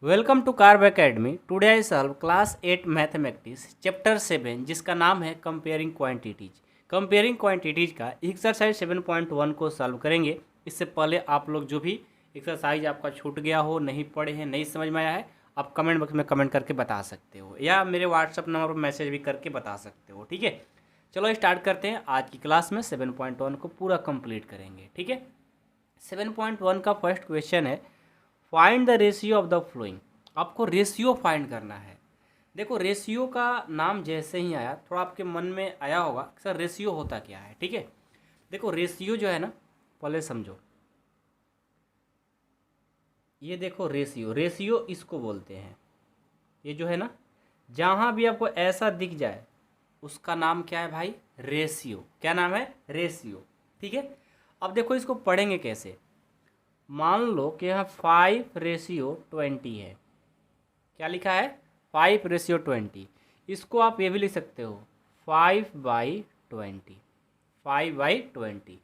Welcome to Carb Academy. Today I solve class 8 mathematics chapter 7 जिसका नाम है comparing quantities. Comparing quantities का exercise 7.1 को सॉल्व करेंगे। इससे पहले आप लोग जो भी एक्सरसाइज आपका छूट गया हो, नहीं पढ़े हैं, नहीं समझ में आया है, आप कमेंट बॉक्स में कमेंट करके बता सकते हो या मेरे व्हाट्सअप नंबर पर मैसेज भी करके बता सकते हो। ठीक है, चलो स्टार्ट करते हैं। आज की क्लास में 7.1 को पूरा कंप्लीट करेंगे। ठीक है, 7.1 का फर्स्ट क्वेश्चन है find the ratio of the flowing. आपको रेशियो फाइंड करना है। देखो, रेशियो का नाम जैसे ही आया थोड़ा आपके मन में आया होगा सर रेशियो होता क्या है। ठीक है, देखो रेशियो जो है ना, पहले समझो। ये देखो रेशियो, रेशियो इसको बोलते हैं। ये जो है ना, जहाँ भी आपको ऐसा दिख जाए उसका नाम क्या है भाई? रेशियो। क्या नाम है? रेशियो। ठीक है, अब देखो इसको पढ़ेंगे कैसे। मान लो कि यहाँ 5:20 है। क्या लिखा है? 5:20। इसको आप ये भी लिख सकते हो 5/20। 5/20।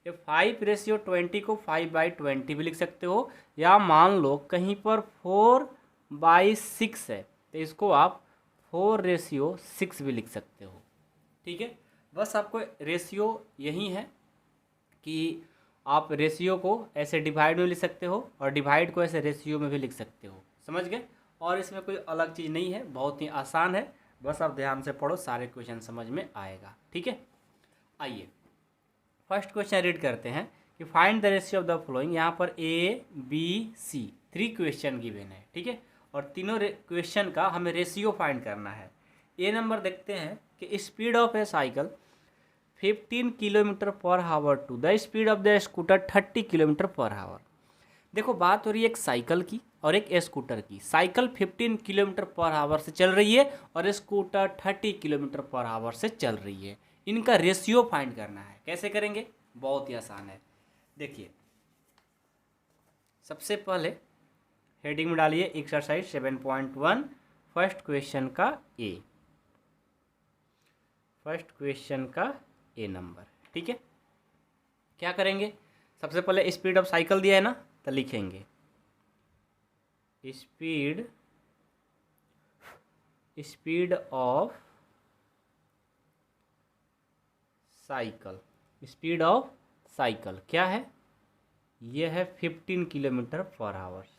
ये 5:20 को 5/20 भी लिख सकते हो, या मान लो कहीं पर 4/6 है तो इसको आप 4:6 भी लिख सकते हो। ठीक है, बस आपको रेशियो यही है कि आप रेशियो को ऐसे डिवाइड में लिख सकते हो और डिवाइड को ऐसे रेशियो में भी लिख सकते हो। समझ गए? और इसमें कोई अलग चीज़ नहीं है, बहुत ही आसान है। बस आप ध्यान से पढ़ो, सारे क्वेश्चन समझ में आएगा। ठीक है, आइए फर्स्ट क्वेश्चन रीड करते हैं कि find the ratio of the flowing. यहाँ पर ABC 3 क्वेश्चन गिवन है। ठीक है, और तीनों क्वेश्चन का हमें रेशियो फाइंड करना है। ए नंबर देखते हैं कि speed of a cycle 15 kilometer per hour to the speed of the scooter 30 kilometer per hour. देखो, बात हो रही है एक साइकिल की और एक स्कूटर की। साइकिल 15 किलोमीटर पर आवर से चल रही है और स्कूटर 30 किलोमीटर पर आवर से चल रही है। इनका रेशियो फाइंड करना है। कैसे करेंगे? बहुत ही आसान है। देखिए, सबसे पहले हेडिंग में डालिए एक्सरसाइज 7.1 फर्स्ट क्वेश्चन का ए। फर्स्ट क्वेश्चन का ए नंबर। ठीक है, क्या करेंगे? सबसे पहले स्पीड ऑफ साइकिल दिया है ना, तो लिखेंगे speed of cycle. Speed of cycle क्या है? यह है 15 किलोमीटर पर आवर्स।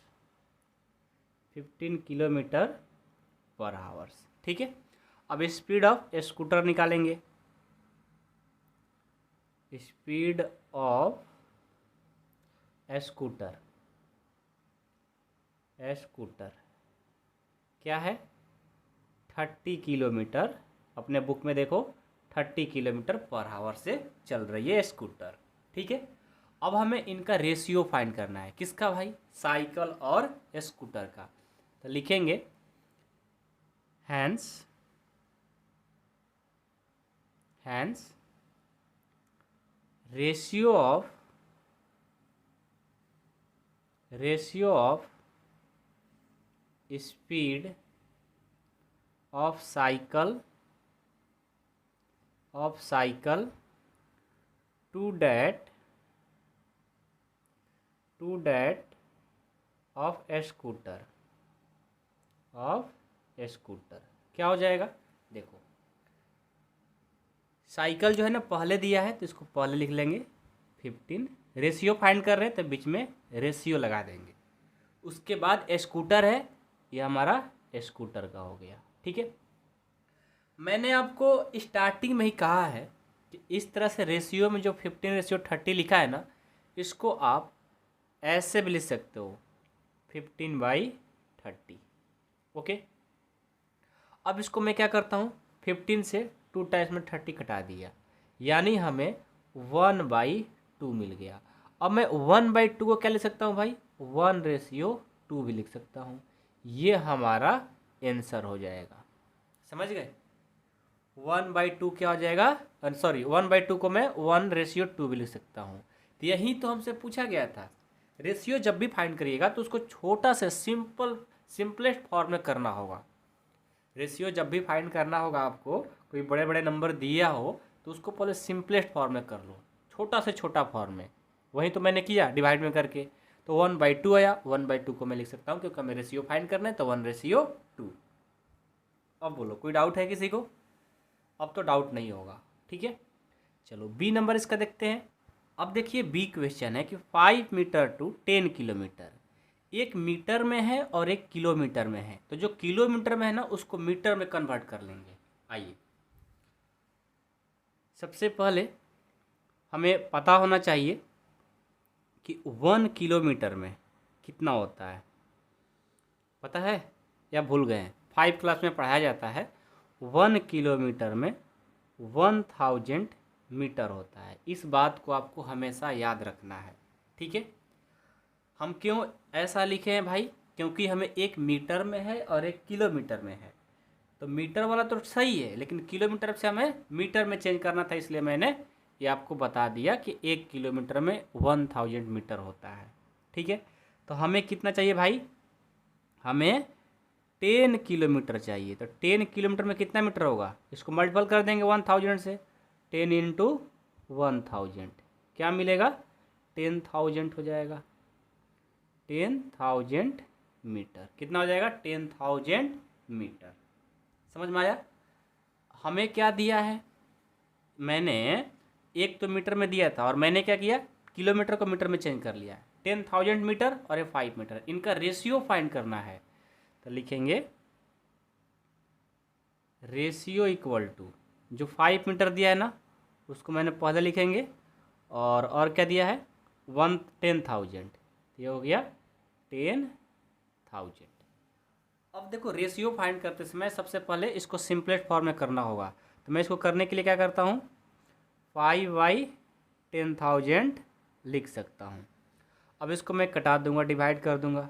15 किलोमीटर पर आवर्स। ठीक है, अब स्पीड ऑफ स्कूटर निकालेंगे। स्पीड ऑफ स्कूटर क्या है? 30 किलोमीटर। अपने बुक में देखो 30 किलोमीटर पर आवर से चल रही है स्कूटर। ठीक है, अब हमें इनका रेशियो फाइंड करना है। किसका भाई? साइकिल और स्कूटर का। तो लिखेंगे hence ratio of speed of cycle to that of scooter क्या हो जाएगा? देखो, साइकिल जो है ना पहले दिया है तो इसको पहले लिख लेंगे 15। रेशियो फाइंड कर रहे हैं तो बीच में रेशियो लगा देंगे। उसके बाद स्कूटर है, ये हमारा स्कूटर का हो गया। ठीक है, मैंने आपको स्टार्टिंग में ही कहा है कि इस तरह से रेशियो में जो 15:30 लिखा है ना, इसको आप ऐसे भी लिख सकते हो 15/30। ओके, अब इसको मैं क्या करता हूँ, 15 से 2 टाइम्स में 30 कटा दिया, यानी हमें 1/2 मिल गया। अब मैं 1/2 को क्या लिख सकता हूँ भाई? 1:2 भी लिख सकता हूँ। ये हमारा आंसर हो जाएगा। समझ गए? 1/2 क्या हो जाएगा? सॉरी, 1/2 को मैं 1:2 भी लिख सकता हूँ। तो यही तो हमसे पूछा गया था। रेशियो जब भी फाइंड करिएगा तो उसको छोटा से सिंपलेस्ट फॉर्म में करना होगा। रेशियो जब भी फाइंड करना होगा आपको, कोई बड़े बड़े नंबर दिया हो तो उसको पहले सिंपलेस्ट फॉर्म में कर लो, छोटा से छोटा फॉर्म में। वही तो मैंने किया डिवाइड में करके। तो 1/2 आया, 1/2 को मैं लिख सकता हूँ क्योंकि हमें रेशियो फाइंड करना है, तो 1:2। अब बोलो कोई डाउट है किसी को? अब तो डाउट नहीं होगा, ठीक है। चलो बी नंबर इसका देखते हैं। अब देखिए बी क्वेश्चन है कि 5 मीटर टू 10 किलोमीटर, एक मीटर में है और एक किलोमीटर में है, तो जो किलोमीटर में है ना उसको मीटर में कन्वर्ट कर लेंगे। आइए सबसे पहले हमें पता होना चाहिए कि 1 किलोमीटर में कितना होता है, पता है या भूल गए हैं? 5 क्लास में पढ़ाया जाता है 1 किलोमीटर में 1000 मीटर होता है। इस बात को आपको हमेशा याद रखना है, ठीक है। हम क्यों ऐसा लिखे हैं भाई? क्योंकि हमें एक मीटर में है और एक किलोमीटर में है, तो मीटर वाला तो सही है लेकिन किलोमीटर से हमें मीटर में चेंज करना था, इसलिए मैंने ये आपको बता दिया कि 1 किलोमीटर में 1000 मीटर होता है, ठीक है। तो हमें कितना चाहिए भाई? हमें 10 किलोमीटर चाहिए। तो 10 किलोमीटर में कितना मीटर होगा? इसको मल्टीपल कर देंगे 1000 से, 10 इंटू 1000 क्या मिलेगा? 10,000 हो जाएगा। 10,000 मीटर कितना हो जाएगा? 10,000 मीटर। समझ में आया? हमें क्या दिया है? मैंने एक तो मीटर में दिया था और मैंने क्या किया, किलोमीटर को मीटर में चेंज कर लिया। 10,000 मीटर और ये 5 मीटर, इनका रेशियो फाइंड करना है। तो लिखेंगे रेशियो इक्वल टू, जो 5 मीटर दिया है ना उसको मैंने पहले लिखेंगे, और क्या दिया है? 10,000, ये हो गया 10,000। अब देखो रेशियो फाइंड करते समय सबसे पहले इसको सिंपलेस्ट फॉर्म में करना होगा, तो मैं इसको करने के लिए क्या करता हूँ, 5/10,000 लिख सकता हूँ। अब इसको मैं कटा दूंगा, डिवाइड कर दूंगा।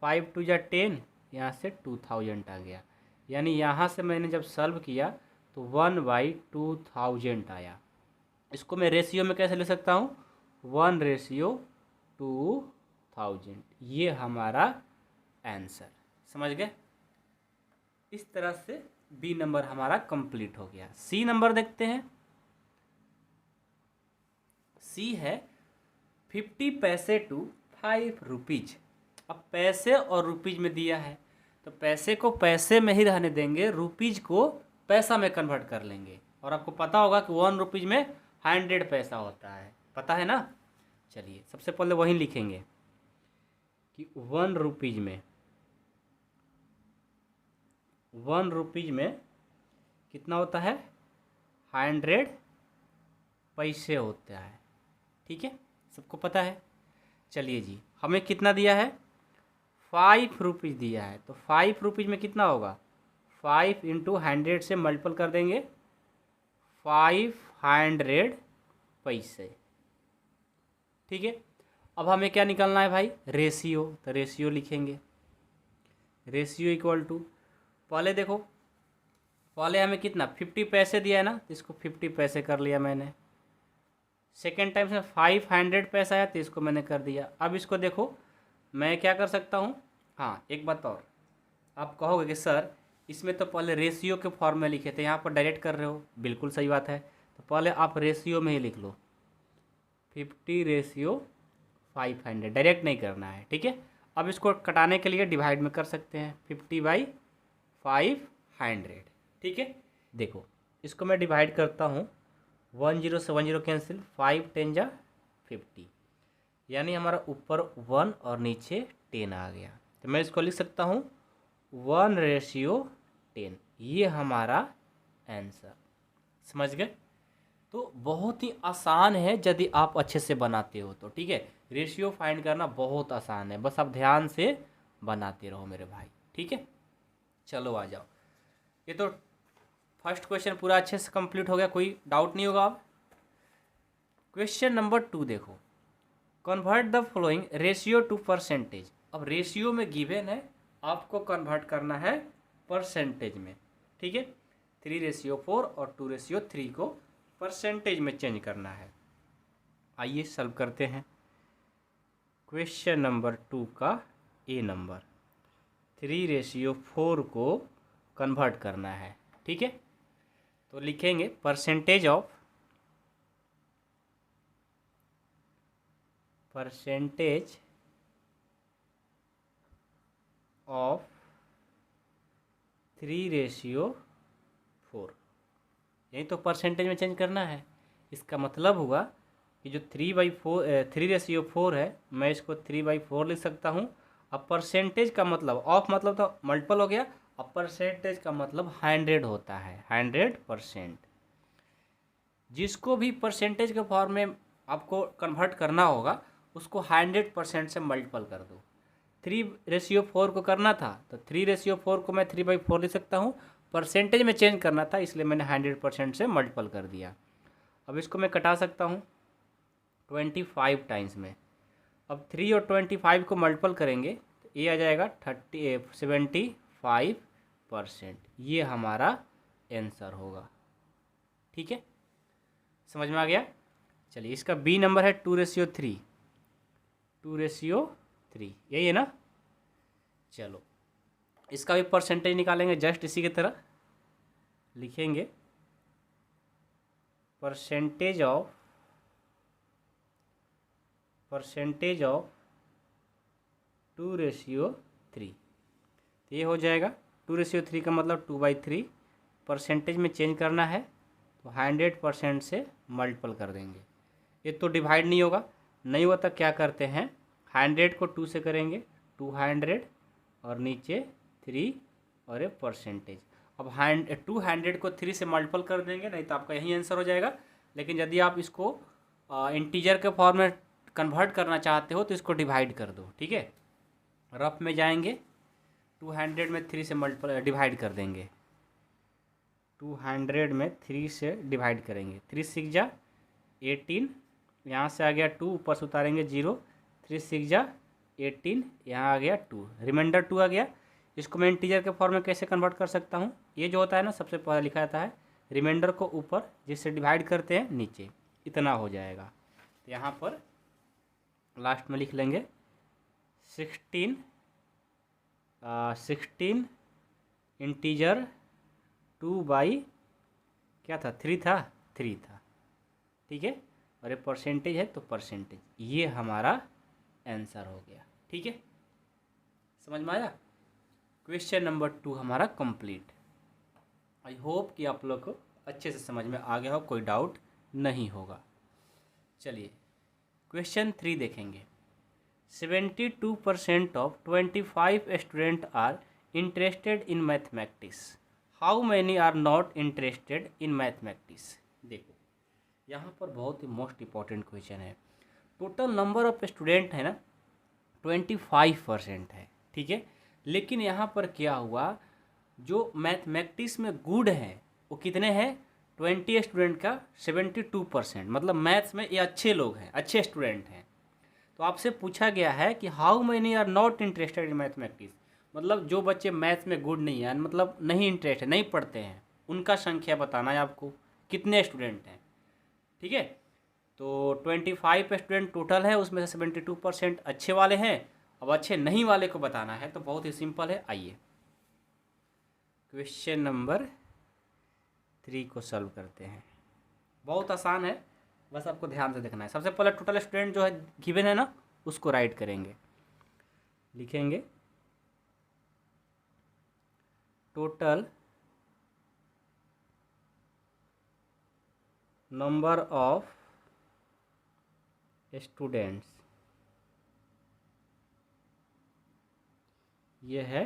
5 2 जा 10, यहाँ से 2000 आ गया, यानी यहाँ से मैंने जब सॉल्व किया तो 1/2000 आया। इसको मैं रेशियो में कैसे ले सकता हूँ? 1:2000। ये हमारा आंसर, समझ गए? इस तरह से बी नंबर हमारा कंप्लीट हो गया। सी नंबर देखते हैं। सी है 50 पैसे टू 5 रुपीज। अब पैसे और रुपीज में दिया है तो पैसे को पैसे में ही रहने देंगे, रुपीज को पैसा में कन्वर्ट कर लेंगे। और आपको पता होगा कि 1 रुपीज में 100 पैसा होता है, पता है ना। चलिए सबसे पहले वही लिखेंगे कि 1 रुपीज में कितना होता है? 100 पैसे होता है, ठीक है, सबको पता है। चलिए जी, हमें कितना दिया है? 5 रुपीज़ दिया है, तो 5 रुपीज़ में कितना होगा? 5 इंटू 100 से मल्टीपल कर देंगे, 500 पैसे, ठीक है। अब हमें क्या निकालना है भाई? रेशियो। तो रेशियो लिखेंगे, रेशियो इक्वल टू, पहले देखो, पहले हमें कितना 50 पैसे दिया है ना, तो इसको 50 पैसे कर लिया मैंने। सेकेंड टाइम से 500 पैसा आया तो इसको मैंने कर दिया। अब इसको देखो मैं क्या कर सकता हूँ। हाँ एक बात और, आप कहोगे कि सर इसमें तो पहले रेशियो के फॉर्म में लिखे थे, यहाँ पर डायरेक्ट कर रहे हो। बिल्कुल सही बात है, तो पहले आप रेशियो में ही लिख लो, 50/500, डायरेक्ट नहीं करना है, ठीक है। अब इसको कटाने के लिए डिवाइड में कर सकते हैं, 50/500, ठीक है। देखो इसको मैं डिवाइड करता हूँ, 10 से 10 कैंसिल, 5 10 जा 50, यानी हमारा ऊपर 1 और नीचे 10 आ गया। तो मैं इसको लिख सकता हूँ 1:10। ये हमारा आंसर, समझ गए? तो बहुत ही आसान है यदि आप अच्छे से बनाते हो तो, ठीक है। रेशियो फाइंड करना बहुत आसान है, बस आप ध्यान से बनाते रहो मेरे भाई, ठीक है। चलो आ जाओ, ये तो फर्स्ट क्वेश्चन पूरा अच्छे से कंप्लीट हो गया, कोई डाउट नहीं होगा। अब क्वेश्चन नंबर 2 देखो, convert the following ratio two percentage. अब रेशियो में गिवन है, आपको कन्वर्ट करना है परसेंटेज में, ठीक है। 3:4 और 2:3 को परसेंटेज में चेंज करना है। आइए सॉल्व करते हैं। क्वेश्चन नंबर 2 का ए नंबर, 3:4 को कन्वर्ट करना है, ठीक है। तो लिखेंगे परसेंटेज ऑफ 3:4, यही तो परसेंटेज में चेंज करना है। इसका मतलब हुआ कि जो 3/4 है, मैं इसको 3/4 लिख सकता हूँ। अब परसेंटेज का मतलब, ऑफ मतलब तो मल्टीपल हो गया, अब परसेंटेज का मतलब 100 होता है, 100%। जिसको भी परसेंटेज के फॉर्म में आपको कन्वर्ट करना होगा उसको 100% से मल्टीपल कर दो। 3:4 को करना था तो 3:4 को मैं 3/4 लिख सकता हूँ। परसेंटेज में चेंज करना था इसलिए मैंने 100% से मल्टीपल कर दिया। अब इसको मैं कटा सकता हूँ 25 टाइम्स में। अब 3 और 25 को मल्टीपल करेंगे तो ये आ जाएगा 75%। ये हमारा आंसर होगा। ठीक है, समझ में आ गया। चलिए, इसका बी नंबर है 2:3, 2:3, यही है ना। चलो, इसका भी परसेंटेज निकालेंगे जस्ट इसी की तरह। लिखेंगे परसेंटेज ऑफ 2:3, तो ये हो जाएगा 2:3 का मतलब 2/3। परसेंटेज में चेंज करना है तो 100% से मल्टीपल कर देंगे। ये तो डिवाइड नहीं होगा, नहीं हुआ तो क्या करते हैं, 100 को 2 से करेंगे 200 और नीचे 3 और ये परसेंटेज। अब 200 को 3 से मल्टीपल कर देंगे, नहीं तो आपका यही आंसर हो जाएगा। लेकिन यदि आप इसको इंटीजर के फॉर्म में कन्वर्ट करना चाहते हो तो इसको डिवाइड कर दो। ठीक है, रफ में जाएंगे 200 में 3 से मल्टीपल डिवाइड कर देंगे। 200 में 3 से डिवाइड करेंगे, 3 6 जा 18, यहाँ से आ गया 2, ऊपर से उतारेंगे 0, 3 6 जा 18, यहाँ आ गया 2, रिमाइंडर 2 आ गया। इसको मैं इंटीजर के फॉर्म में कैसे कन्वर्ट कर सकता हूँ, ये जो होता है ना सबसे पहले लिखा जाता है रिमाइंडर को ऊपर, जिससे डिवाइड करते हैं नीचे, इतना हो जाएगा। तो यहाँ पर लास्ट में लिख लेंगे 16 इंटीजर 2/, क्या था, 3 था, 3 था। ठीक है, और ये परसेंटेज है तो परसेंटेज, ये हमारा आंसर हो गया। ठीक है, समझ में आया। क्वेश्चन नंबर 2 हमारा कंप्लीट। आई होप कि आप लोग को अच्छे से समझ में आ गया हो, कोई डाउट नहीं होगा। चलिए क्वेश्चन 3 देखेंगे। 72% of 25 student are interested in mathematics, how many are not interested in mathematics. देखो, यहाँ पर बहुत ही मोस्ट इम्पॉर्टेंट क्वेश्चन है। टोटल नंबर ऑफ स्टूडेंट है ना 25% है। ठीक है, लेकिन यहाँ पर क्या हुआ, जो मैथमेटिक्स में गुड है वो कितने हैं, 20 स्टूडेंट का 72%, मतलब मैथ्स में ये अच्छे लोग हैं, अच्छे स्टूडेंट हैं। तो आपसे पूछा गया है कि how many are not interested in mathematics, मतलब जो बच्चे मैथ्स में गुड नहीं है, मतलब नहीं इंटरेस्ट है, नहीं पढ़ते हैं, उनका संख्या बताना है आपको, कितने स्टूडेंट हैं। ठीक है, तो 25 स्टूडेंट टोटल है, उसमें से 72% अच्छे वाले हैं। अब अच्छे नहीं वाले को बताना है तो बहुत ही सिंपल है। आइए क्वेश्चन नंबर 3 को सॉल्व करते हैं। बहुत आसान है, बस आपको ध्यान से देखना है। सबसे पहले टोटल स्टूडेंट जो है गिवन है ना, उसको राइट करेंगे। लिखेंगे टोटल नंबर ऑफ स्टूडेंट्स, ये है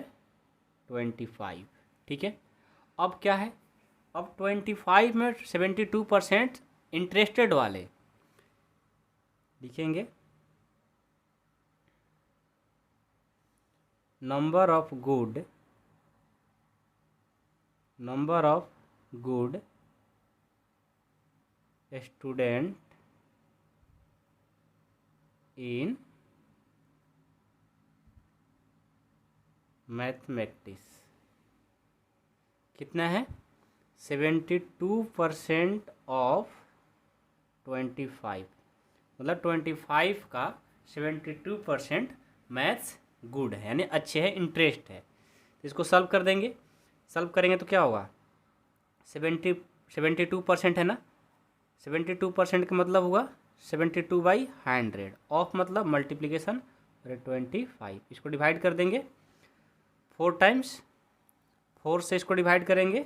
25। ठीक है, अब क्या है, अब 25 में 72% इंटरेस्टेड वाले, लिखेंगे number of good student in mathematics कितना है, 72% ऑफ 25, मतलब 25 का 72% मैथ्स गुड है, यानी अच्छे है, इंटरेस्ट है। तो इसको सॉल्व कर देंगे, सॉल्व करेंगे तो क्या होगा, 72% है ना, 72% का मतलब हुआ 72/100, ऑफ मतलब मल्टीप्लिकेशन, और 25, इसको डिवाइड कर देंगे 4 टाइम्स, 4 से इसको डिवाइड करेंगे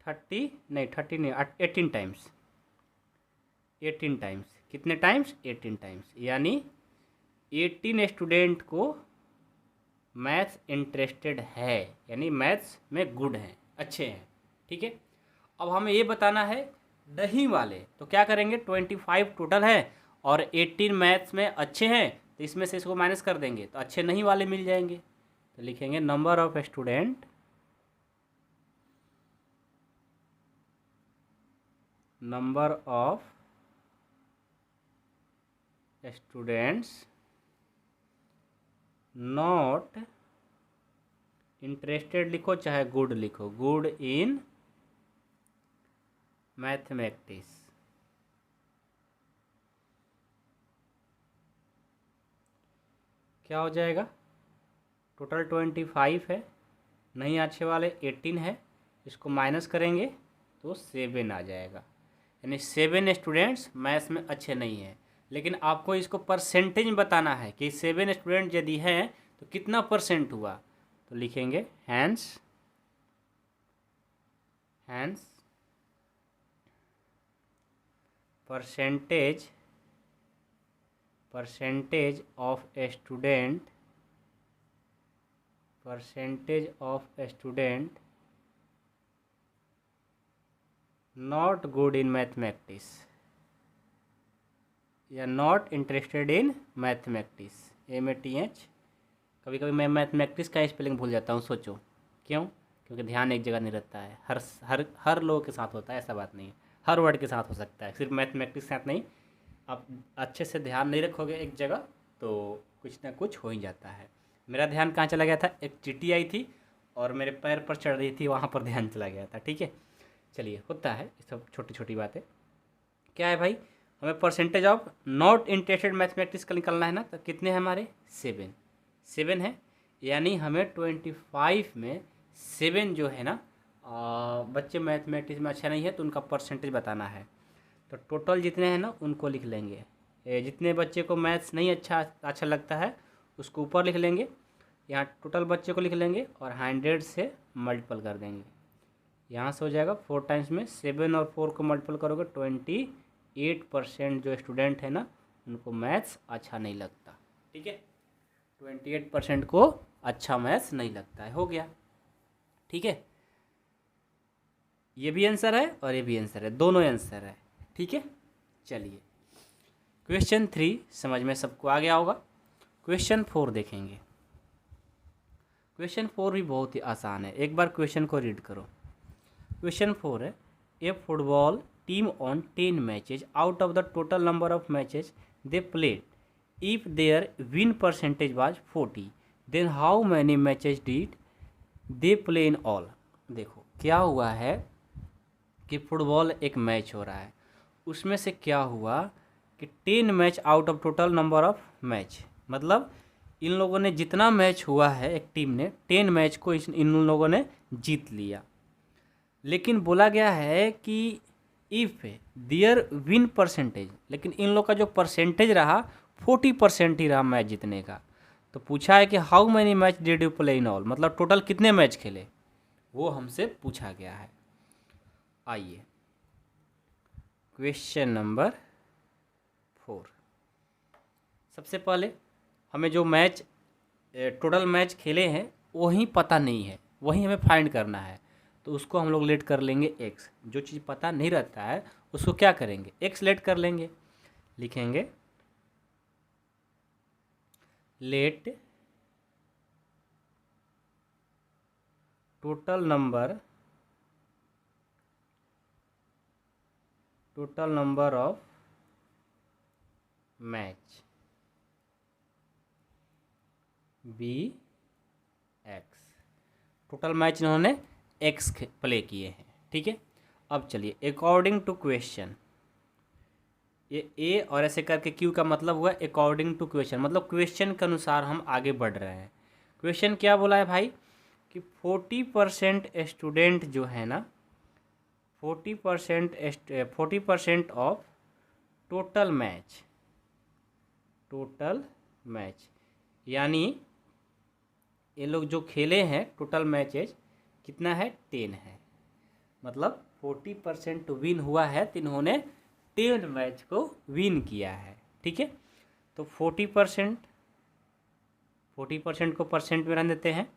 30 नहीं 18 टाइम्स, 18 टाइम्स। कितने टाइम्स? 18 टाइम्स। यानी 18 स्टूडेंट को मैथ्स इंटरेस्टेड है, यानी मैथ्स में गुड हैं, अच्छे हैं। ठीक है, अब हमें ये बताना है नहीं वाले, तो क्या करेंगे? 25 टोटल है और 18 मैथ्स में अच्छे हैं, तो इसमें से इसको माइनस कर देंगे तो अच्छे नहीं वाले मिल जाएंगे। तो लिखेंगे number of student, number of students not interested लिखो चाहे गुड लिखो, गुड इन मैथमेटिक्स। क्या हो जाएगा? टोटल 25 है, नहीं अच्छे वाले 18 है, इसको माइनस करेंगे तो 7 आ जाएगा। यानी 7 स्टूडेंट्स मैथ्स में अच्छे नहीं हैं। लेकिन आपको इसको परसेंटेज में बताना है कि 7 स्टूडेंट यदि हैं तो कितना परसेंट हुआ। तो लिखेंगे hence percentage of student not good in mathematics या not interested in mathematics. MATH। कभी कभी मैं मैथमेटिक्स का स्पेलिंग भूल जाता हूँ, सोचो क्यों? क्योंकि ध्यान एक जगह नहीं रहता है। हर लोगों के साथ होता है, ऐसा बात नहीं है, हर वर्ड के साथ हो सकता है, सिर्फ मैथमेटिक्स के साथ नहीं। आप अच्छे से ध्यान नहीं रखोगे एक जगह तो कुछ ना कुछ हो ही जाता है। मेरा ध्यान कहाँ चला गया था? एक चींटी आई थी और मेरे पैर पर चढ़ रही थी, वहाँ पर ध्यान चला गया था। ठीक है, चलिए, होता है ये सब छोटी छोटी बातें। क्या है भाई? हमें percentage of not interested mathematics का निकलना है ना, तो कितने हैं हमारे? 7 है। यानी हमें 25 में 7 जो है ना, बच्चे मैथमेटिक्स में अच्छा नहीं है तो उनका परसेंटेज बताना है। तो टोटल जितने हैं ना उनको लिख लेंगे। जितने बच्चे को मैथ्स नहीं अच्छा लगता है उसको ऊपर लिख लेंगे, यहाँ टोटल बच्चे को लिख लेंगे और 100 से मल्टीपल कर देंगे। यहाँ से हो जाएगा 4 टाइम्स में 7 और 4 को मल्टीपल करोगे 28% जो स्टूडेंट है ना उनको मैथ्स अच्छा नहीं लगता। ठीक है, 28% को अच्छा मैथ्स नहीं लगता है। हो गया, ठीक है, ये भी आंसर है और ये भी आंसर है, दोनों आंसर है। ठीक है, चलिए क्वेश्चन 3 समझ में सबको आ गया होगा। क्वेश्चन 4 देखेंगे। क्वेश्चन 4 भी बहुत ही आसान है, एक बार क्वेश्चन को रीड करो। क्वेश्चन 4 है, a football team on 10 matches out of the total number of matches they played, if their win percentage was 40, then how many matches did they play in all. देखो क्या हुआ है कि football एक match हो रहा है, उसमें से क्या हुआ कि 10 match out of total number of match, मतलब इन लोगों ने जितना मैच हुआ है एक टीम ने 10 मैच को इन लोगों ने जीत लिया। लेकिन बोला गया है कि इफ़ देयर विन परसेंटेज, लेकिन इन लोग का जो परसेंटेज रहा 40% ही रहा मैच जीतने का। तो पूछा है कि how many match did you play in all, मतलब टोटल कितने मैच खेले, वो हमसे पूछा गया है। आइए क्वेश्चन नंबर 4। सबसे पहले हमें जो मैच टोटल मैच खेले हैं वही पता नहीं है, वही हमें फाइंड करना है। तो उसको हम लोग लेट कर लेंगे x। जो चीज़ पता नहीं रहता है उसको क्या करेंगे? x लेट कर लेंगे। लिखेंगे let total number of match be x. Total match इन्होंने एक्स प्ले किए हैं। ठीक है, अब चलिए अकॉर्डिंग टू क्वेश्चन, ये ए और ऐसे करके क्यू का मतलब हुआ अकॉर्डिंग टू क्वेश्चन, मतलब क्वेश्चन के अनुसार हम आगे बढ़ रहे हैं। क्वेश्चन क्या बोला है भाई कि 40% स्टूडेंट जो है ना 40% ऑफ टोटल मैच, यानी ये लोग जो खेले हैं टोटल मैचेज कितना है 10 है, मतलब 40% विन हुआ है तो इन्होंने 10 मैच को विन किया है। ठीक है, तो 40% को परसेंट में रहने देते हैं,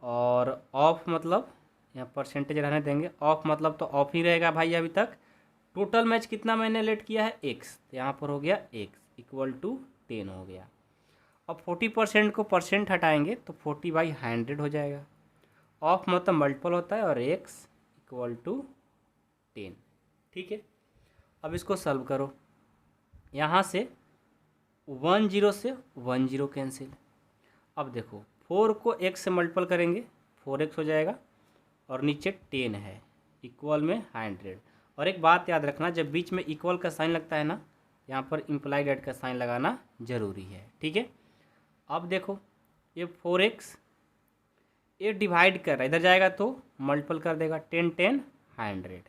और ऑफ मतलब यहाँ परसेंटेज रहने देंगे, ऑफ मतलब तो ऑफ ही रहेगा भाई। अभी तक टोटल मैच कितना मैंने लेट किया है x, तो यहाँ पर हो गया x इक्वल टू 10 हो गया। अब 40% को परसेंट हटाएंगे तो 40/100 हो जाएगा। ऑफ मतलब मल्टीपल होता है और x इक्वल टू 10। ठीक है, अब इसको सॉल्व करो। यहाँ से 10 से 10 कैंसिल। अब देखो 4 को x से मल्टीपल करेंगे 4x हो जाएगा, और नीचे 10 है इक्वल में 100। और एक बात याद रखना, जब बीच में इक्वल का साइन लगता है ना, यहाँ पर इम्प्लाइड एट का साइन लगाना ज़रूरी है। ठीक है, अब देखो ये 4x ये डिवाइड कर रहा है, इधर जाएगा तो मल्टीपल कर देगा 10 10 100।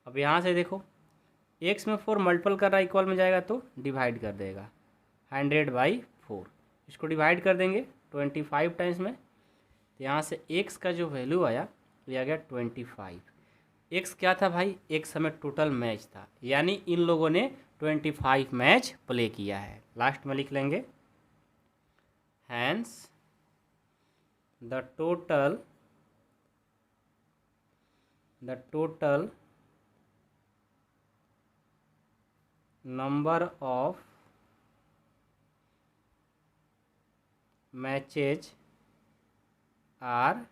अब यहाँ से देखो x में 4 मल्टीपल कर रहा है, इक्वल में जाएगा तो डिवाइड कर देगा 100/4। इसको डिवाइड कर देंगे 25 टाइम्स में, तो यहाँ से x का जो वैल्यू आया ये आ गया 25। x क्या था भाई, x हमें टोटल मैच था, यानी इन लोगों ने 25 मैच प्ले किया है। लास्ट में लिख लेंगे hence the total number of matches are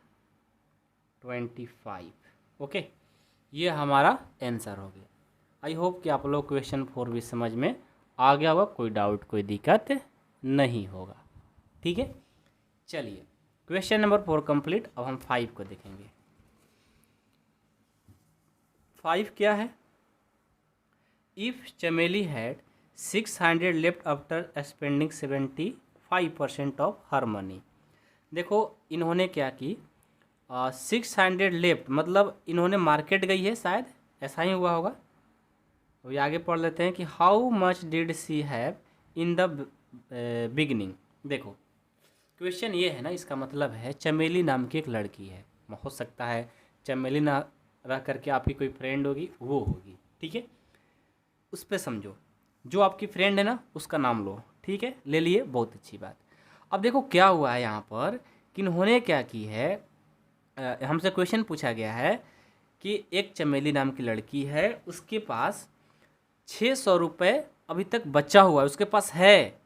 25। Okay, ये हमारा आंसर हो गया। आई होप कि आप लोग क्वेश्चन 4 भी समझ में आ गया होगा, कोई डाउट कोई दिक्कत नहीं होगा। ठीक है, चलिए क्वेश्चन नंबर 4 कंप्लीट। अब हम 5 को देखेंगे। 5 क्या है, इफ़ चमेली had 600 left after spending 75% of her money. देखो इन्होंने क्या की 600 लेफ्ट, मतलब इन्होंने मार्केट गई है, शायद ऐसा ही हुआ होगा। अभी आगे पढ़ लेते हैं कि how much did she have in the beginning. देखो क्वेश्चन ये है ना, इसका मतलब है चमेली नाम की एक लड़की है, हो सकता है चमेली ना रह करके आपकी कोई फ्रेंड होगी, वो होगी। ठीक है, उस पर समझो, जो आपकी फ्रेंड है ना उसका नाम लो। ठीक है, ले लिए, बहुत अच्छी बात। अब देखो क्या हुआ है यहाँ पर कि इन्होंने क्या की है, हमसे क्वेश्चन पूछा गया है कि एक चमेली नाम की लड़की है, उसके पास 600 रुपये अभी तक बचा हुआ है, उसके पास है,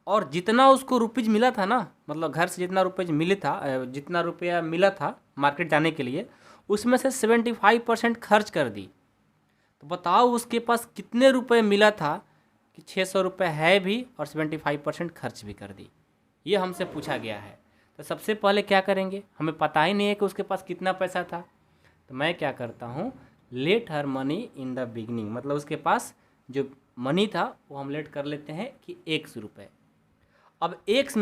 और जितना उसको रुपीज़ मिला था ना, मतलब घर से जितना रुपीज़ मिले था, जितना रुपया मिला था मार्केट जाने के लिए, उसमें से 75% खर्च कर दी। तो बताओ उसके पास कितने रुपए मिला था कि 600 रुपये है भी और 75% खर्च भी कर दी। ये हमसे पूछा गया है। तो सबसे पहले क्या करेंगे, हमें पता ही नहीं है कि उसके पास कितना पैसा था, तो मैं क्या करता हूँ, let her money in the beginning, मतलब उसके पास जो मनी था वो हम लेट कर लेते हैं कि 100 रुपये। अब एक्स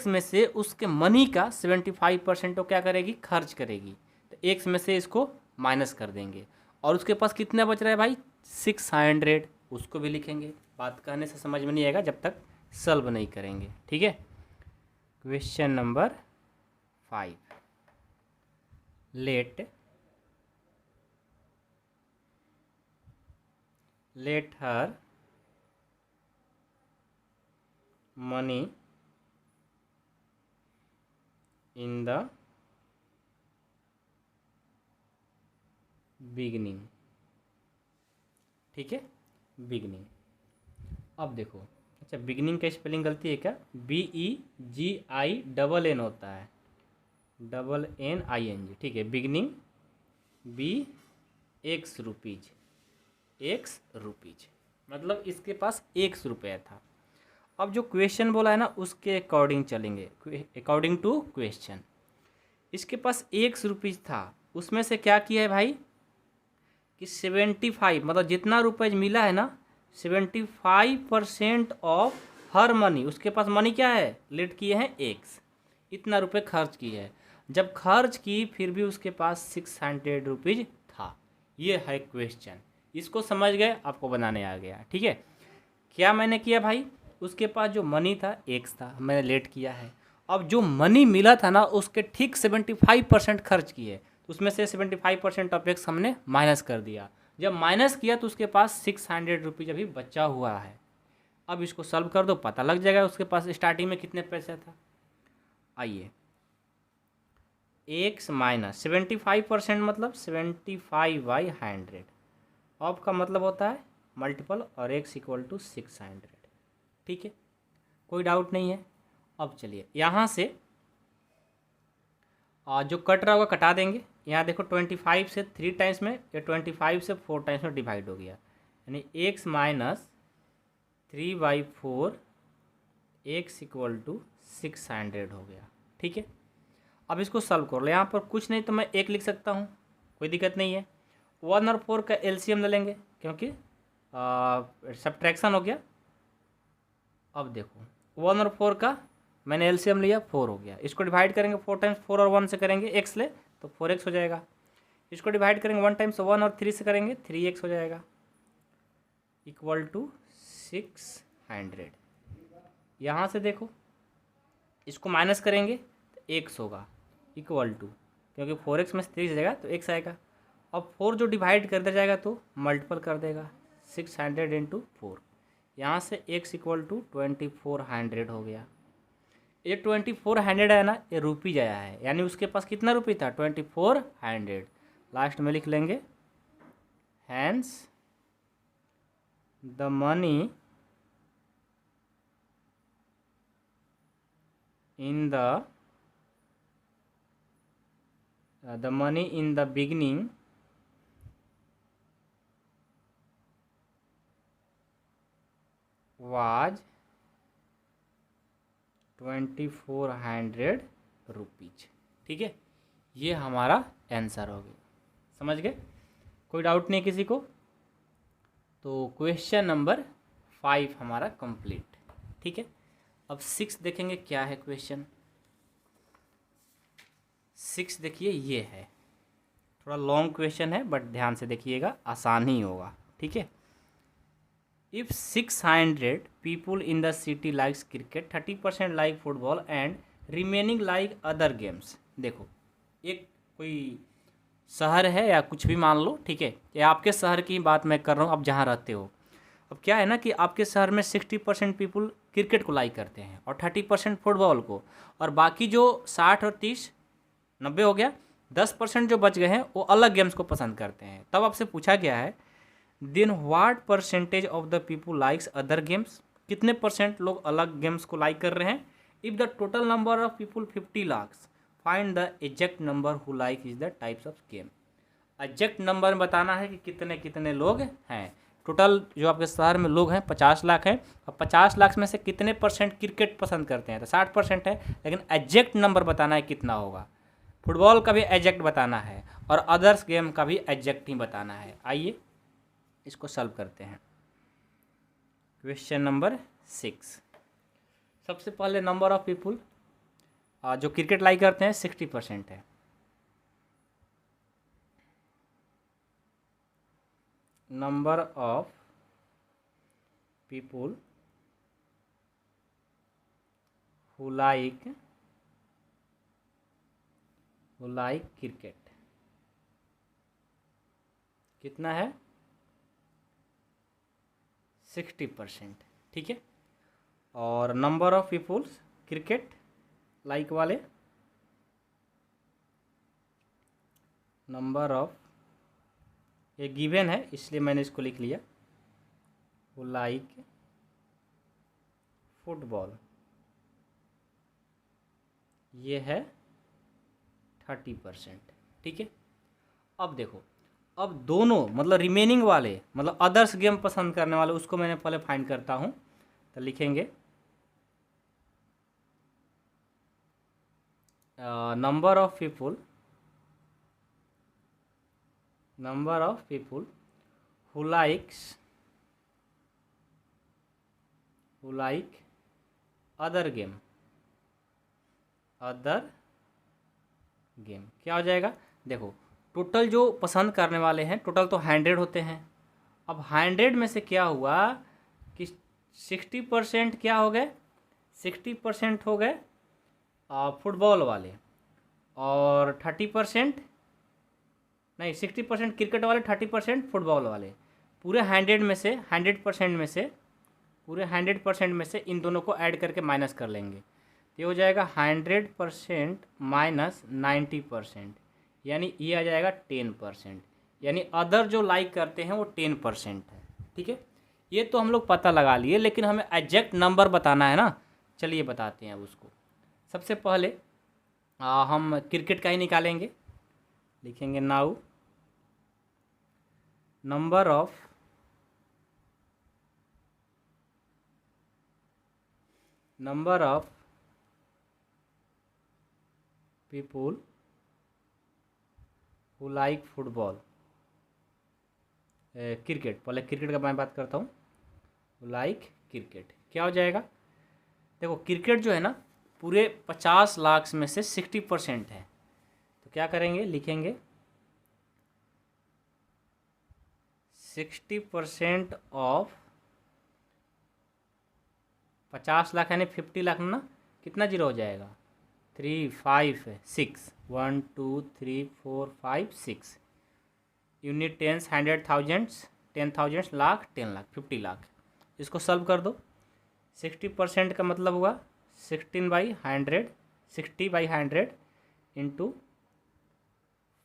में से उसके मनी का 75% तो क्या करेगी, खर्च करेगी, तो एक्स में से इसको माइनस कर देंगे, और उसके पास कितना बच रहा है भाई 600, उसको भी लिखेंगे। बात कहने से समझ में नहीं आएगा जब तक सॉल्व नहीं करेंगे। ठीक है, question number 5, let her money in the beginning. ठीक है, बिगनिंग। अब देखो, अच्छा बिगनिंग का स्पेलिंग गलती है क्या, BEGINN होता है, NNING। ठीक है, बिगनिंग X रुपीज़, मतलब इसके पास 100 रुपया था। अब जो क्वेश्चन बोला है ना उसके अकॉर्डिंग चलेंगे, अकॉर्डिंग टू क्वेश्चन। इसके पास 100 रुपीज़ था, उसमें से क्या किया है भाई कि 75, मतलब जितना रुपये मिला है ना 75% ऑफ हर मनी, उसके पास मनी क्या है, लेट किए हैं x, इतना रुपये खर्च किए है। जब खर्च की फिर भी उसके पास 600 रुपीज़ था। ये है क्वेश्चन, इसको समझ गए, आपको बनाने आ गया। ठीक है, क्या मैंने किया भाई, उसके पास जो मनी था x था, मैंने लेट किया है, अब जो मनी मिला था ना उसके ठीक 75% खर्च किए, तो उसमें से 75% ऑफ एक्स हमने माइनस कर दिया। जब माइनस किया तो उसके पास 600 रुपीज़ अभी बचा हुआ है। अब इसको सॉल्व कर दो, पता लग जाएगा उसके पास स्टार्टिंग में कितने पैसे था। आइए, एक्स माइनस 75% मतलब 75/100, ऑफ का मतलब होता है मल्टीपल, और एक्स इक्वल टू 600। ठीक है, कोई डाउट नहीं है। अब चलिए यहाँ से जो कट रहा होगा कटा देंगे। यहाँ देखो 25 से 3 टाइम्स में, या 25 से 4 टाइम्स में डिवाइड हो गया, यानी x minus 3/4 x equal to 600 हो गया। ठीक है, अब इसको सॉल्व कर लो। यहाँ पर कुछ नहीं तो मैं एक लिख सकता हूँ, कोई दिक्कत नहीं है। 1 और 4 का एलसीएम ले लेंगे क्योंकि सब्ट्रैक्शन हो गया। अब देखो 1 और 4 का मैंने एलसीएम लिया, 4 हो गया। इसको डिवाइड करेंगे 4 टाइम्स 4 और 1 से करेंगे, एक्स ले तो 4x हो जाएगा। इसको डिवाइड करेंगे 1 टाइम्स 1 और 3 से करेंगे, 3x हो जाएगा, इक्वल टू 600। यहाँ से देखो इसको माइनस करेंगे तो x होगा, इक्वल टू, क्योंकि 4x में से 3 जाएगा तो x आएगा। अब 4 जो डिवाइड कर दिया जाएगा तो मल्टीपल कर देगा, 600 इंटू 4, यहाँ से x इक्वल टू 2400 हो गया। ये 2400 है ना, ये रुपीज आया है, यानी उसके पास कितना रुपये था, 2400। लास्ट में लिख लेंगे, hence the money in the money in the beginning was 2400 rupees. ठीक है, ये हमारा आंसर हो गया। समझ गए, कोई डाउट नहीं किसी को। तो क्वेश्चन नंबर 5 हमारा कंप्लीट। ठीक है, अब 6 देखेंगे क्या है क्वेश्चन। 6 देखिए, ये है थोड़ा लॉन्ग क्वेश्चन है, बट ध्यान से देखिएगा, आसान ही होगा। ठीक है, if 600 people in the city likes cricket, 30% like football and remaining like other games। देखो, एक कोई शहर है या कुछ भी मान लो, ठीक है, ये आपके शहर की बात मैं कर रहा हूँ, आप जहाँ रहते हो। अब क्या है ना कि आपके शहर में 60% पीपल क्रिकेट को लाइक करते हैं और 30% फुटबॉल को, और बाकी जो 60 और 30 90 हो गया, 10% जो बच गए हैं वो अलग गेम्स को पसंद करते हैं। तब आपसे पूछा गया है, then what percentage of the people likes other games, कितने परसेंट लोग अलग गेम्स को लाइक कर रहे हैं। If the total number of people 50 lakhs, find the exact number who like is the types of game. Exact number बताना है कि कितने कितने लोग हैं। टोटल जो आपके शहर में लोग हैं 50 लाख हैं, और 50 लाख में से कितने परसेंट क्रिकेट पसंद करते हैं, तो 60% है, लेकिन एग्जैक्ट नंबर बताना है कितना होगा। फुटबॉल का भी एग्जैक्ट बताना है और अदर्स गेम का भी एग्जैक्ट ही बताना है। आइए इसको सॉल्व करते हैं। क्वेश्चन नंबर 6, सबसे पहले नंबर ऑफ पीपुल जो क्रिकेट लाइक करते हैं 60% है। Number of people who like cricket कितना है, 60%। ठीक है, और number of peoples cricket like वाले, नंबर ऑफ, ये गिवन है इसलिए मैंने इसको लिख लिया, वो लाइक फुटबॉल, ये है 30%। ठीक है, अब देखो, अब दोनों मतलब रिमेनिंग वाले मतलब अदर्स गेम पसंद करने वाले, उसको मैंने पहले फाइंड करता हूँ। तो लिखेंगे number of people who like other game क्या हो जाएगा। देखो, टोटल जो पसंद करने वाले हैं टोटल तो 100 होते हैं। अब 100 में से क्या हुआ कि 60% क्या हो गए, 60% हो गए फुटबॉल वाले, और 30% नहीं 60% क्रिकेट वाले, 30% फुटबॉल वाले। पूरे 100% में से इन दोनों को ऐड करके माइनस कर लेंगे, तो ये हो जाएगा 100% माइनस 90%, यानी ये आ जाएगा 10%, यानी अदर जो लाइक करते हैं वो 10% है। ठीक है, ये तो हम लोग पता लगा लिए, लेकिन हमें एग्जैक्ट नंबर बताना है ना। चलिए बताते हैं अब उसको। सबसे पहले हम क्रिकेट का ही निकालेंगे। लिखेंगे now number of people who like football, cricket, पहले क्रिकेट का मैं बात करता हूँ। लाइक क्रिकेट क्या हो जाएगा? देखो क्रिकेट जो है ना पूरे 50 लाख में से 60% है, तो क्या करेंगे, लिखेंगे 60% ऑफ 50 लाख यानी 50 लाख ना, कितना जीरो हो जाएगा? 3 5 6 1 2 3 4 5 6 यूनिट, टेंस, 100,000, 10,000, लाख, 10 लाख, 50 लाख। इसको सॉल्व कर दो। 60% का मतलब हुआ 16/100, 60/100 इंटू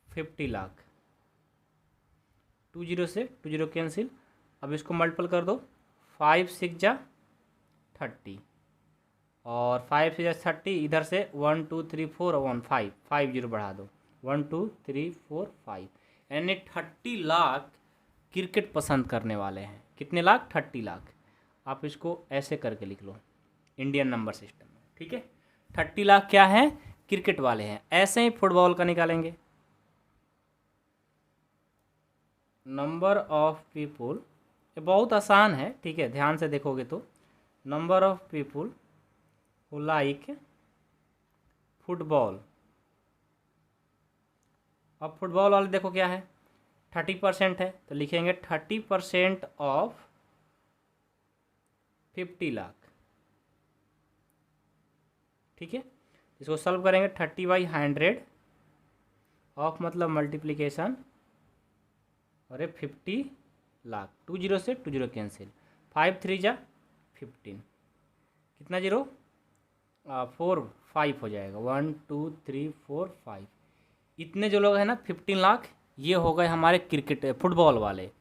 50 लाख। 20 से 20 कैंसिल। अब इसको मल्टीपल कर दो। 5 6 जा 30 और 5 6 जा 30, इधर से 1 2 3 4 1 5 5 जीरो बढ़ा दो, 1 2 3 4 5, यानी 30 लाख क्रिकेट पसंद करने वाले हैं। कितने लाख? 30 लाख। आप इसको ऐसे करके लिख लो इंडियन नंबर सिस्टम में। ठीक है, 30 लाख क्या है? क्रिकेट वाले हैं। ऐसे ही फुटबॉल का निकालेंगे। नंबर ऑफ पीपुल, ये बहुत आसान है। ठीक है, ध्यान से देखोगे तो number of people who like football. अब फुटबॉल वाले देखो क्या है, 30% है, तो लिखेंगे 30% ऑफ 50 लाख। ठीक है, इसको सॉल्व करेंगे। 30/100 ऑफ मतलब मल्टीप्लिकेशन, और 50 लाख। 20 से 20 कैंसिल, 5 3 जा 15, कितना जीरो? 4 5 हो जाएगा, 1 2 3 4 5। इतने जो लोग हैं ना 15 लाख, ये हो गए हमारे क्रिकेट फुटबॉल वाले।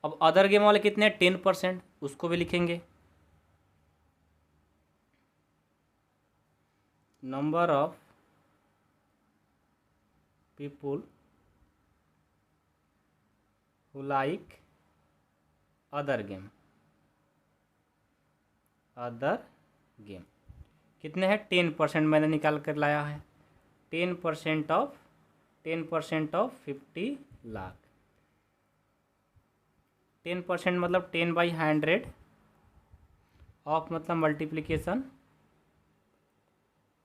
अब अदर गेम वाले कितने? 10%, उसको भी लिखेंगे। Number of people who like other game, कितने हैं? 10% मैंने निकाल कर लाया है। 10% ऑफ 50 लाख। 10% मतलब 10/100 ऑफ मतलब मल्टीप्लिकेशन,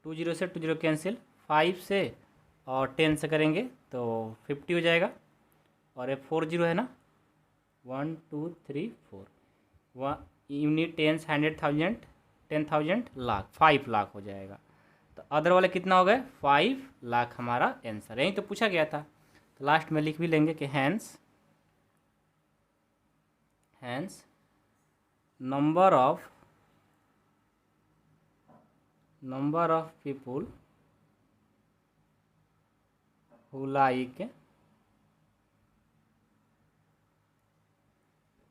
20 से 20 कैंसिल, 5 से और 10 से करेंगे तो 50 हो जाएगा, और ये 40 है ना, 1 2 3 4 यूनिट, टेंस, 100,000, 10,000, लाख, 5 लाख हो जाएगा। तो अदर वाले कितना हो गए? 5 लाख हमारा आंसर। यही तो पूछा गया था, तो लास्ट में लिख भी लेंगे कि hence number of people who like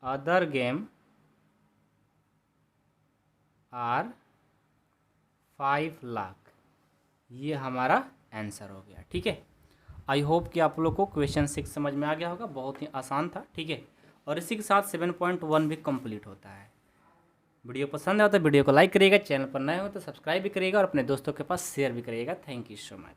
other game are 5 lakh. ये हमारा आंसर हो गया। ठीक है, आई होप कि आप लोग को क्वेश्चन 6 समझ में आ गया होगा। बहुत ही आसान था। ठीक है, और इसी के साथ 7.1 भी कंप्लीट होता है। वीडियो पसंद आया तो वीडियो को लाइक करिएगा, चैनल पर नए हो तो सब्सक्राइब भी करिएगा, और अपने दोस्तों के पास शेयर भी करिएगा। Thank you so much.